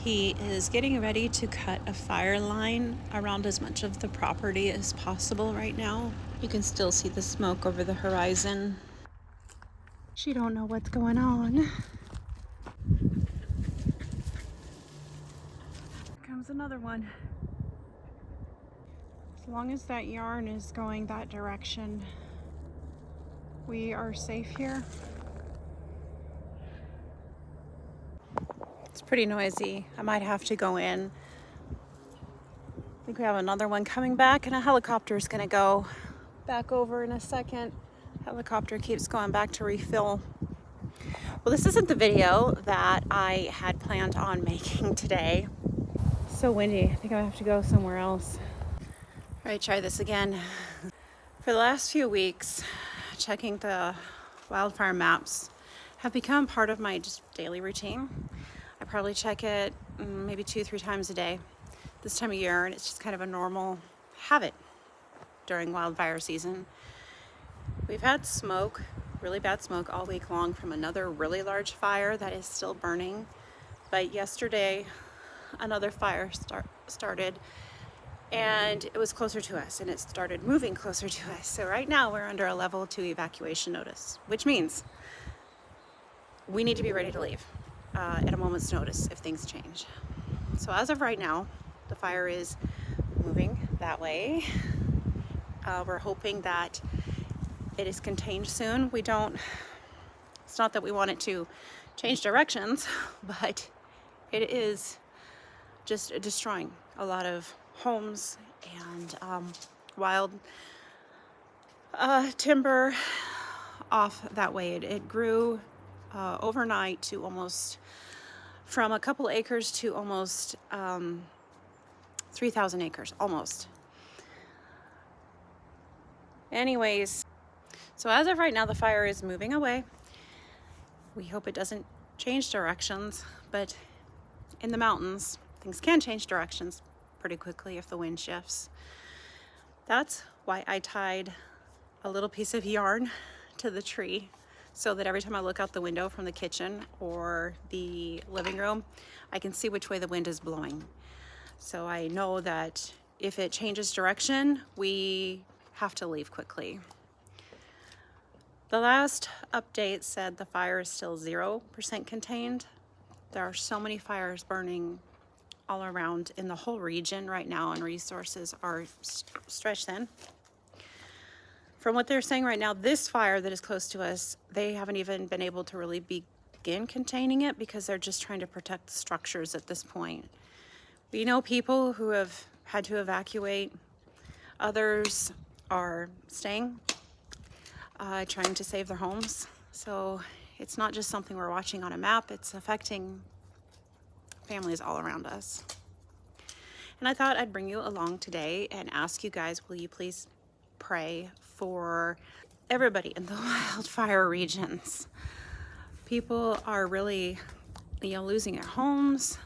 He is getting ready to cut a fire line around as much of the property as possible right now. You can still see the smoke over the horizon. She don't know what's going on. Here comes another one. As long as that yarn is going that direction, we are safe here. It's pretty noisy. I might have to go in. I think we have another one coming back, and a helicopter is going to go back over in a second. Helicopter keeps going back to refill. Well, this isn't the video that I had planned on making today. It's so windy. I think I have to go somewhere else. All right, try this again. For the last few weeks, checking the wildfire maps have become part of my just daily routine. I probably check it maybe 2-3 times a day this time of year, and it's just kind of a normal habit during wildfire season. We've had smoke, really bad smoke all week long from another really large fire that is still burning. But yesterday, another fire started, and it was closer to us, and it started moving closer to us. So right now we're under a level 2 evacuation notice, which means we need to be ready to leave at a moment's notice if things change. So as of right now, the fire is moving that way. We're hoping that it is contained soon. It's not that we want it to change directions, but it is just destroying a lot of homes and wild timber off that way. It grew overnight to almost, from a couple acres to almost 3,000 acres, almost. Anyways, so as of right now, the fire is moving away. We hope it doesn't change directions, but in the mountains, things can change directions pretty quickly if the wind shifts. That's why I tied a little piece of yarn to the tree so that every time I look out the window from the kitchen or the living room, I can see which way the wind is blowing. So I know that if it changes direction, we have to leave quickly. The last update said the fire is still 0% contained. There are so many fires burning all around in the whole region right now, and resources are stretched thin. From what they're saying right now, this fire that is close to us, they haven't even been able to really begin containing it because they're just trying to protect the structures at this point. We know people who have had to evacuate. Others are staying, trying to save their homes. So it's not just something we're watching on a map, it's affecting families all around us. And I thought I'd bring you along today and ask you guys, will you please pray for everybody in the wildfire regions? People are really, losing their homes.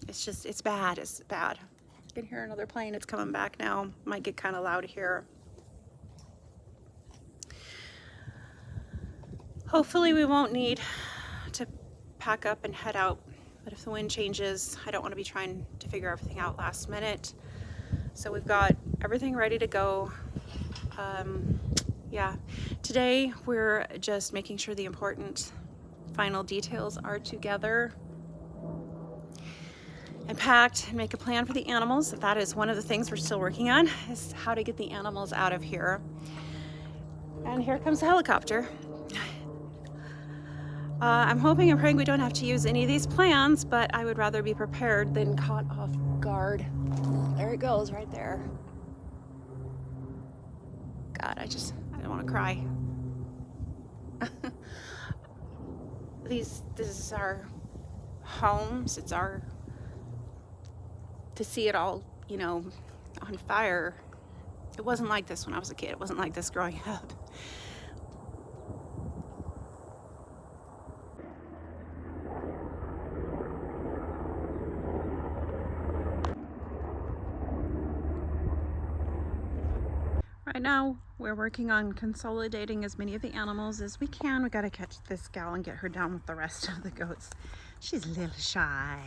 It's bad. You can hear another plane. It's coming back now. Might get kind of loud here. Hopefully we won't need to pack up and head out. But if the wind changes, I don't want to be trying to figure everything out last minute. So we've got everything ready to go. Today we're just making sure the important final details are together and packed, and make a plan for the animals. That is one of the things we're still working on, is how to get the animals out of here. And here comes the helicopter. I'm hoping and praying we don't have to use any of these plans, but I would rather be prepared than caught off guard. There it goes, right there. God, I don't want to cry. This is our homes. It's to see it all, on fire. It wasn't like this when I was a kid. It wasn't like this growing up. Right now, we're working on consolidating as many of the animals as we can. We gotta catch this gal and get her down with the rest of the goats. She's a little shy.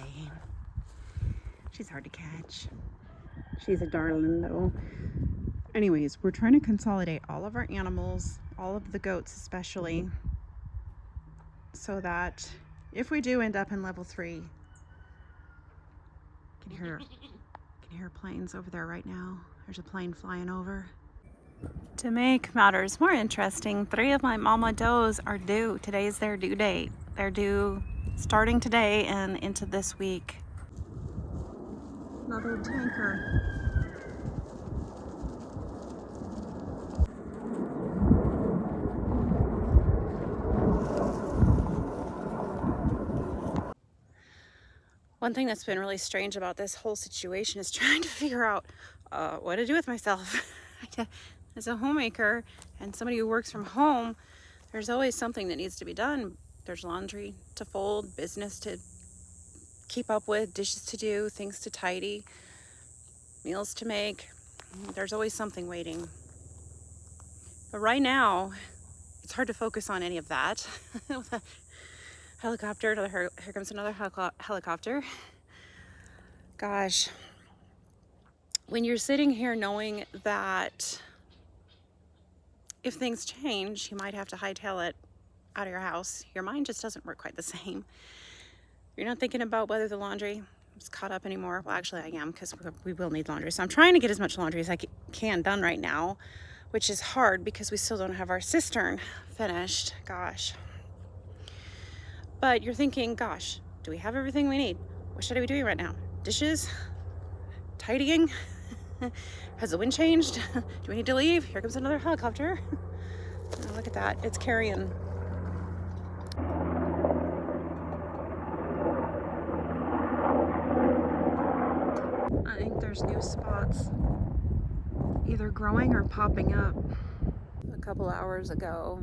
She's hard to catch. She's a darling though. Anyways, we're trying to consolidate all of our animals, all of the goats especially, so that if we do end up in level 3, can hear planes over there right now. There's a plane flying over. To make matters more interesting, 3 of my mama does are due. Today is their due date. They're due starting today and into this week. Another tanker. One thing that's been really strange about this whole situation is trying to figure out what to do with myself. As a homemaker and somebody who works from home, there's always something that needs to be done. There's laundry to fold, business to keep up with, dishes to do, things to tidy, meals to make. There's always something waiting. But right now, it's hard to focus on any of that. Helicopter, here comes another helicopter. Gosh, when you're sitting here knowing that if things change, you might have to hightail it out of your house, your mind just doesn't work quite the same. You're not thinking about whether the laundry is caught up anymore. Well, actually I am, because we will need laundry. So I'm trying to get as much laundry as I can done right now, which is hard because we still don't have our cistern finished. Gosh. But you're thinking, gosh, do we have everything we need? What should I be doing right now? Dishes? Tidying? Has the wind changed? Do we need to leave? Here comes another helicopter. Oh, look at that. It's carrying. I think there's new spots either growing or popping up. A couple hours ago,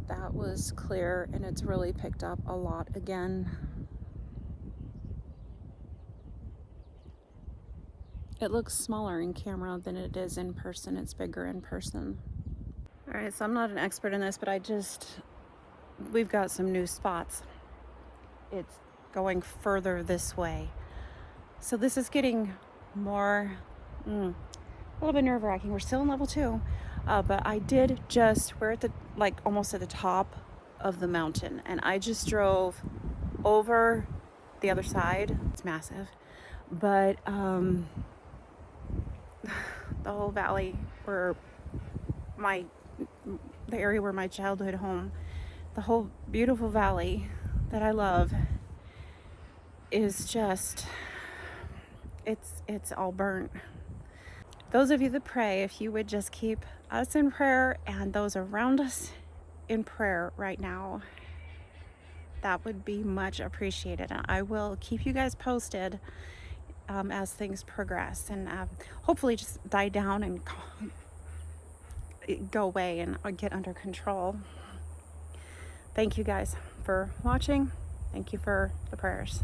that was clear, and it's really picked up a lot again. It looks smaller in camera than it is in person. It's bigger in person. All right, so I'm not an expert in this, but we've got some new spots. It's going further this way. So this is getting more, a little bit nerve-wracking. We're still in level 2, but we're at almost at the top of the mountain, and I just drove over the other side. It's massive, but the whole valley the area where my childhood home, the whole beautiful valley that I love is just, it's all burnt. Those of you that pray, if you would just keep us in prayer and those around us in prayer right now, that would be much appreciated. And I will keep you guys posted as things progress, and hopefully just die down and go away and get under control. Thank you guys for watching. Thank you for the prayers.